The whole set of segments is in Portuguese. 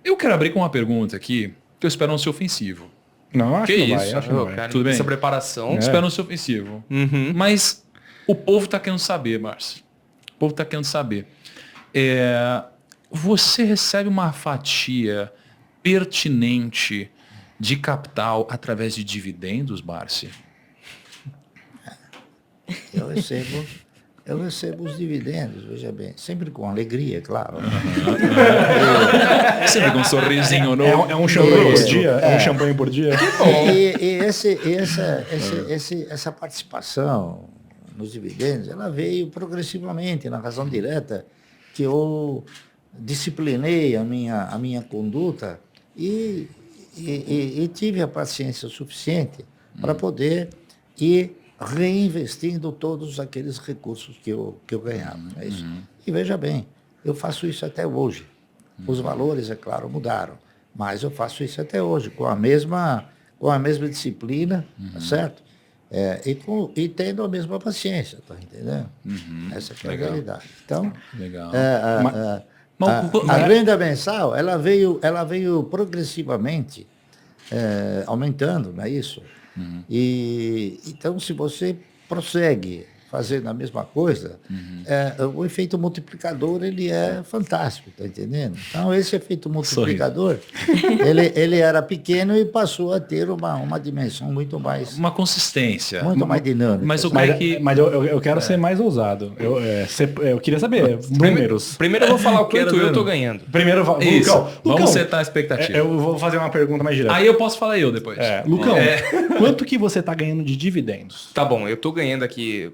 Eu quero abrir com uma pergunta aqui, que eu espero não ser ofensivo. Não, acho Que que não vai. isso? Acho que não vai. Cara, Tudo bem? essa preparação. Espero não ser ofensivo. Uhum. Mas o povo está querendo saber, Márcio. O povo está querendo saber. Você recebe uma fatia pertinente de capital através de dividendos, Márcio? Eu recebo os dividendos, veja bem, sempre com alegria, claro. Sempre com um sorrisinho no É um champanhe por dia? É um champanhe por dia? Essa participação nos dividendos, ela veio progressivamente na razão direta que eu disciplinei a minha conduta e tive a paciência suficiente para poder ir reinvestindo todos aqueles recursos que eu ganhava. É isso. E veja bem, eu faço isso até hoje. Os valores, é claro, mudaram, mas eu faço isso até hoje, com a mesma disciplina, tá certo? E tendo a mesma paciência, tá entendendo? Essa é a realidade. Então, Legal. a renda mensal, ela veio progressivamente aumentando, não é isso? E então, se você prossegue fazendo a mesma coisa, o efeito multiplicador ele é fantástico, tá entendendo? Então, esse efeito multiplicador, ele era pequeno e passou a ter uma dimensão muito mais... Uma consistência. Muito mais dinâmica. Mas o cara Mas eu quero ser mais ousado. Eu queria saber números. Primeiro eu vou falar o quanto eu tô ganhando. Primeiro, Isso. Lucão, Vamos setar a expectativa. eu vou fazer uma pergunta mais direta. Aí eu posso falar eu depois. Lucão, quanto que você tá ganhando de dividendos? Tá bom, eu tô ganhando aqui.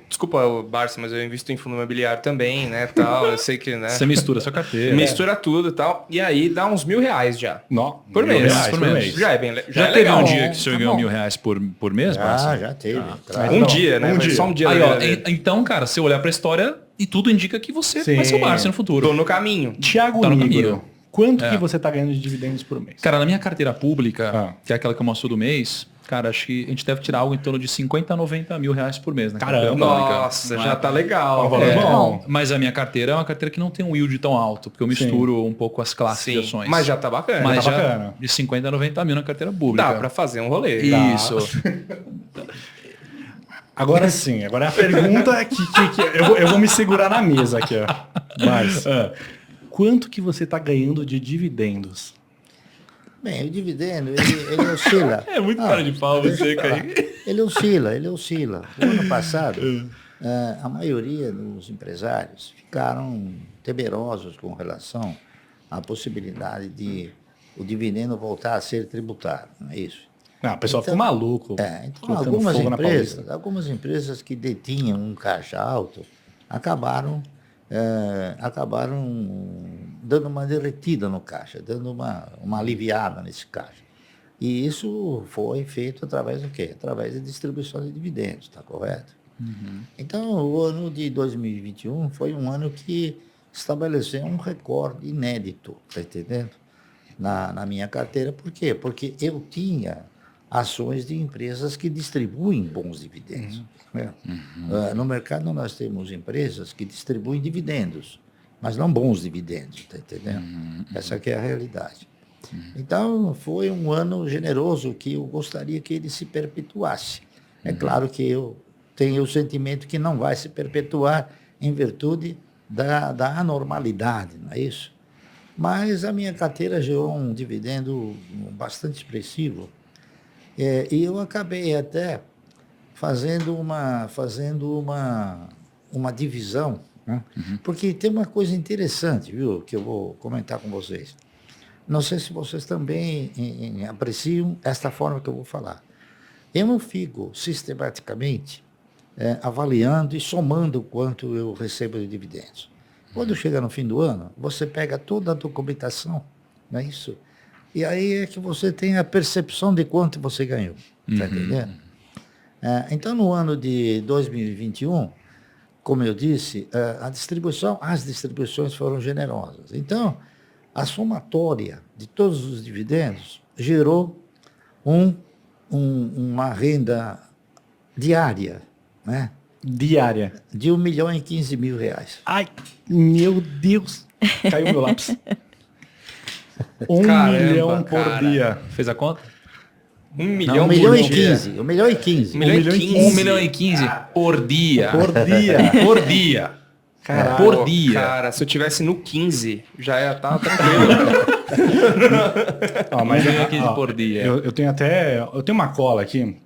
Desculpa, Barça, mas eu invisto em fundo imobiliário também, né? Tal, eu sei que, né? Você mistura a sua carteira. Mistura tudo e tal. E aí dá uns R$1.000 já. Por mês. Por mês. Já é bem Já é teve legal. um dia que o senhor ganhou R$1.000 por mês, Márcio? Já teve. Claro. Um dia, né? Um Mas dia. só um dia. Aí, da ó, vida dele. então, cara, se eu olhar pra história, e tudo indica que você Sim. vai ser o Márcio no futuro. Tô no caminho. Thiago Tá no Nigro, caminho. quanto que você tá ganhando de dividendos por mês? Cara, na minha carteira pública, que é aquela que eu mostro do mês, cara, acho que a gente deve tirar algo em torno de 50 a 90 mil reais por mês na carteira Caramba. pública. Nossa, Não já é? tá legal. Um valor bom. Mas a minha carteira é uma carteira que não tem um yield tão alto, porque eu misturo um pouco as classes de Sim, ações. mas já tá bacana. Mas tá já bacana. de 50 a 90 mil na carteira pública. Dá pra fazer um rolê. Isso. Agora sim, agora é a pergunta que eu vou me segurar na mesa aqui, ó. Mas, quanto que você tá ganhando de dividendos? Bem, o dividendo, ele oscila. É muito cara de pau você, cara. Ele oscila. O ano passado, a maioria dos empresários ficaram temerosos com relação à possibilidade de o dividendo voltar a ser tributário, não é isso? Não, o pessoal Então, ficou maluco. Então, colocando fogo na Paulista. algumas empresas que detinham um caixa alto acabaram dando uma derretida no caixa, dando uma aliviada nesse caixa. E isso foi feito através do quê? Através da distribuição de dividendos, está correto? Então, o ano de 2021 foi um ano que estabeleceu um recorde inédito, está entendendo? Na minha carteira. Por quê? Porque eu tinha ações de empresas que distribuem bons dividendos. Né? No mercado nós temos empresas que distribuem dividendos, mas não bons dividendos, está entendendo? Essa que é a realidade. Então, foi um ano generoso que eu gostaria que ele se perpetuasse. É claro que eu tenho o sentimento que não vai se perpetuar em virtude da anormalidade, não é isso? Mas a minha carteira gerou um dividendo bastante expressivo. E eu acabei até fazendo uma divisão, né? Porque tem uma coisa interessante, viu, que eu vou comentar com vocês. Não sei se vocês também apreciam esta forma que eu vou falar. Eu não fico sistematicamente avaliando e somando o quanto eu recebo de dividendos. Quando chega no fim do ano, você pega toda a documentação, não é isso? E aí é que você tem a percepção de quanto você ganhou. Está entendendo? Então, no ano de 2021, como eu disse, as distribuições foram generosas. Então, a somatória de todos os dividendos gerou uma renda diária, né? Diária. De R$1.015.000. Ai, meu Deus. Caiu meu lápis. 1 Caramba, milhão por cara. dia. Fez a conta? 1 Não, milhão 1 milhão por e dia. 15. 1 milhão e 15. 1 milhão e 1 milhão e 15. 1 milhão e 15 por dia. Por dia. Por dia. Caralho. Por Pô, dia. Cara, se eu tivesse no 15, já ia estar tranquilo. Ó, mas 1 milhão e 15 ó, por dia. Eu tenho uma cola aqui,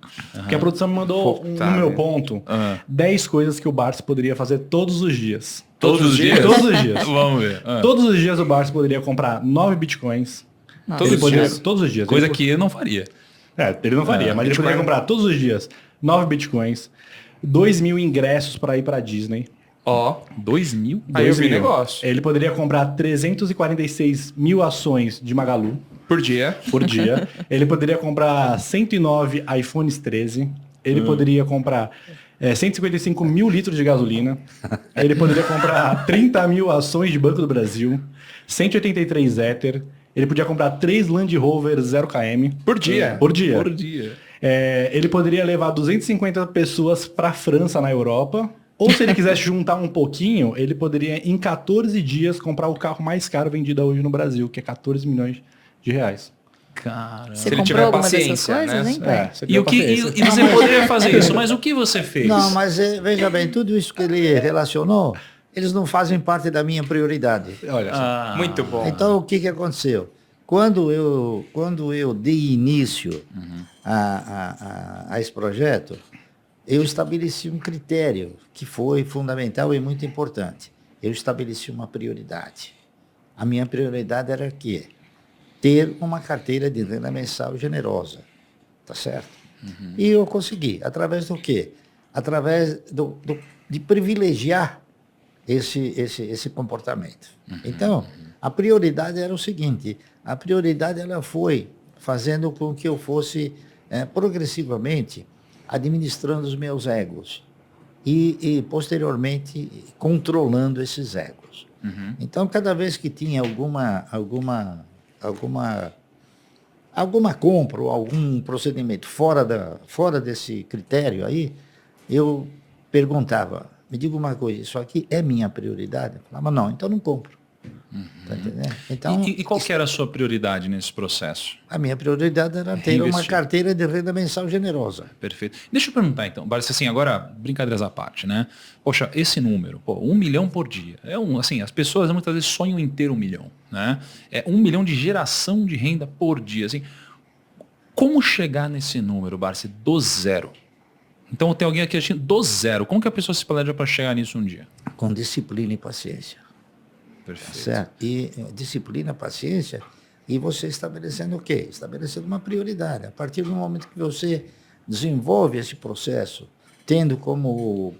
que a produção me mandou Puta no meu merda. ponto 10 coisas que o Barça poderia fazer todos os dias. Todos os dias? Todos os dias. Vamos ver. Todos os dias o Barça poderia comprar 9 bitcoins. Todos Ele os poderia- dias? Todos os dias. Coisa Ele- que eu não faria. ele não faria, mas ele Bitcoin- poderia comprar todos os dias 9 bitcoins, 2.000 ingressos para ir para Disney. Ó, 2 mil? aí eu vi 2.000. negócio. Ele poderia comprar 346 mil ações de Magalu Por dia. por dia. Ele poderia comprar 109 iPhones 13. Ele poderia comprar 155 mil litros de gasolina. Ele poderia comprar 30 mil ações de Banco do Brasil. 183 Ether. Ele podia comprar 3 Land Rover 0km. Por dia. Por dia. Por dia. Ele poderia levar 250 pessoas para a França, na Europa. Ou se ele quisesse juntar um pouquinho, ele poderia, em 14 dias, comprar o carro mais caro vendido hoje no Brasil, que é 14 milhões de reais. Cara. Se Você ele comprou tiver alguma dessas paciência, coisas, né? hein, pai? você E, tem o que, paciência. e você poderia fazer isso, mas o que você fez? Não, mas veja bem, tudo isso que ele relacionou, eles não fazem parte da minha prioridade. Olha só. Ah, Muito bom. Então, o que aconteceu? Quando eu dei início a esse projeto, eu estabeleci um critério que foi fundamental e muito importante. Eu estabeleci uma prioridade. A minha prioridade era que ter uma carteira de renda mensal generosa, tá certo? E eu consegui, através do quê? Através de privilegiar esse comportamento. Então, a prioridade era o seguinte, a prioridade ela foi fazendo com que eu fosse progressivamente administrando os meus egos e posteriormente controlando esses egos. Então, cada vez que tinha alguma compra ou algum procedimento fora desse critério aí, eu perguntava, me diga uma coisa, isso aqui é minha prioridade? Eu falava, não, então não compro. Tá entendendo? Então, e qual que era a sua prioridade nesse processo? a minha prioridade era ter uma Reinvestir. carteira de renda mensal generosa. Perfeito. Deixa eu perguntar então, Barça, assim, agora, brincadeiras à parte, né? Poxa, esse número, 1 milhão por dia. Assim, as pessoas muitas vezes sonham em ter 1 milhão, né? É 1 milhão de geração de renda por dia, assim. Como chegar nesse número, Barça, do zero? Então tem alguém aqui assistindo do zero. Como que a pessoa se planeja para chegar nisso um dia? Com disciplina e paciência. Perfeito. Certo? E disciplina, paciência, e você estabelecendo o quê? Estabelecendo uma prioridade. A partir do momento que você desenvolve esse processo, tendo como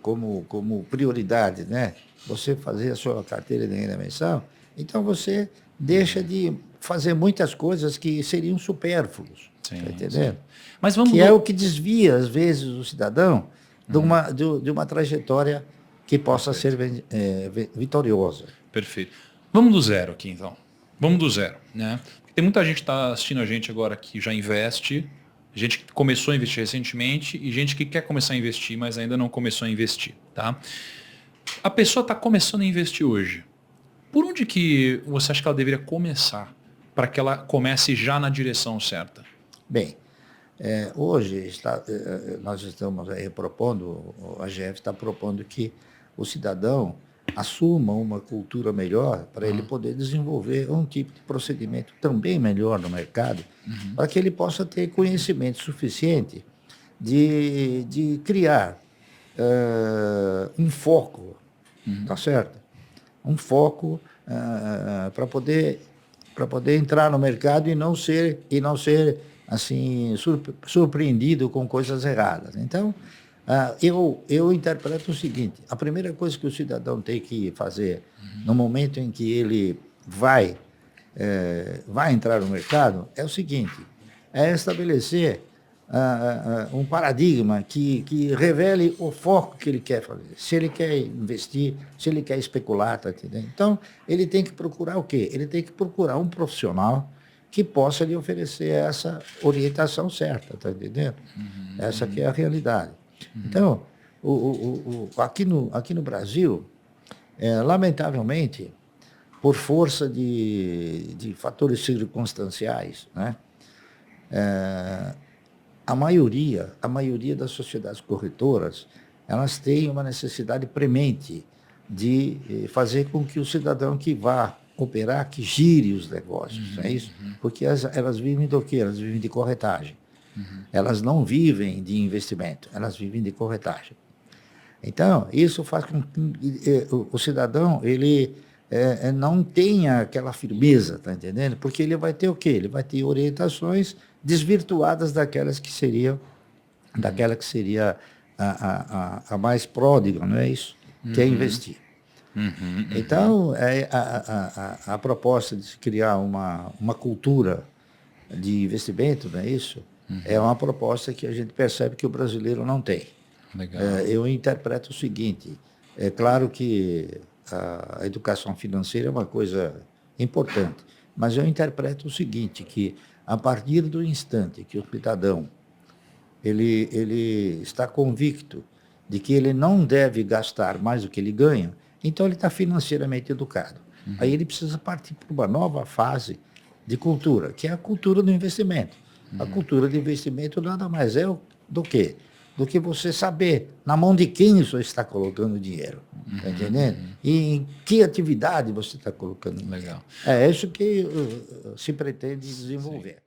prioridade, né, você fazer a sua carteira de renda mensal, então você deixa de fazer muitas coisas que seriam supérfluos. Sim, Tá entendendo? Mas vamos... Que é o que desvia, às vezes, o cidadão de uma trajetória que possa ser vitoriosa. Perfeito. Vamos do zero aqui, então. Vamos do zero, né? Porque tem muita gente que está assistindo a gente agora que já investe, gente que começou a investir recentemente e gente que quer começar a investir, mas ainda não começou a investir, tá? A pessoa está começando a investir hoje. Por onde que você acha que ela deveria começar para que ela comece já na direção certa? Bem, hoje nós estamos aí propondo, a GF está propondo que o cidadão assuma uma cultura melhor para ele poder desenvolver um tipo de procedimento também melhor no mercado, para que ele possa ter conhecimento suficiente de criar um foco, tá certo? Um foco para poder entrar no mercado e não ser assim surpreendido com coisas erradas. Então, eu interpreto o seguinte: a primeira coisa que o cidadão tem que fazer no momento em que ele vai entrar no mercado é o seguinte: é estabelecer um paradigma que revele o foco que ele quer fazer. Se ele quer investir, se ele quer especular, tá entendendo? Então, ele tem que procurar o quê? Ele tem que procurar um profissional que possa lhe oferecer essa orientação certa, tá entendendo? Essa que é a realidade. Então, aqui no Brasil, lamentavelmente, por força de fatores circunstanciais, né? A maioria das sociedades corretoras, elas têm uma necessidade premente de fazer com que o cidadão que vá operar, que gire os negócios, não é isso? Porque elas vivem do quê? Elas vivem de corretagem. Elas não vivem de investimento, elas vivem de corretagem. Então, isso faz com que o cidadão, ele não tenha aquela firmeza, tá entendendo? Porque ele vai ter o quê? Ele vai ter orientações desvirtuadas daquela que seria a mais pródiga, não é isso? Que é investir. Então, a proposta de se criar uma cultura de investimento, não é isso? É uma proposta que a gente percebe que o brasileiro não tem. Legal. Eu interpreto o seguinte, é claro que a educação financeira é uma coisa importante, mas eu interpreto o seguinte, que a partir do instante que o cidadão ele está convicto de que ele não deve gastar mais do que ele ganha, então ele está financeiramente educado. Aí ele precisa partir para uma nova fase de cultura, que é a cultura do investimento. A cultura de investimento nada mais é do que você saber na mão de quem você está colocando o dinheiro, tá entendendo? E em que atividade você está colocando o dinheiro. Legal. É isso que se pretende desenvolver.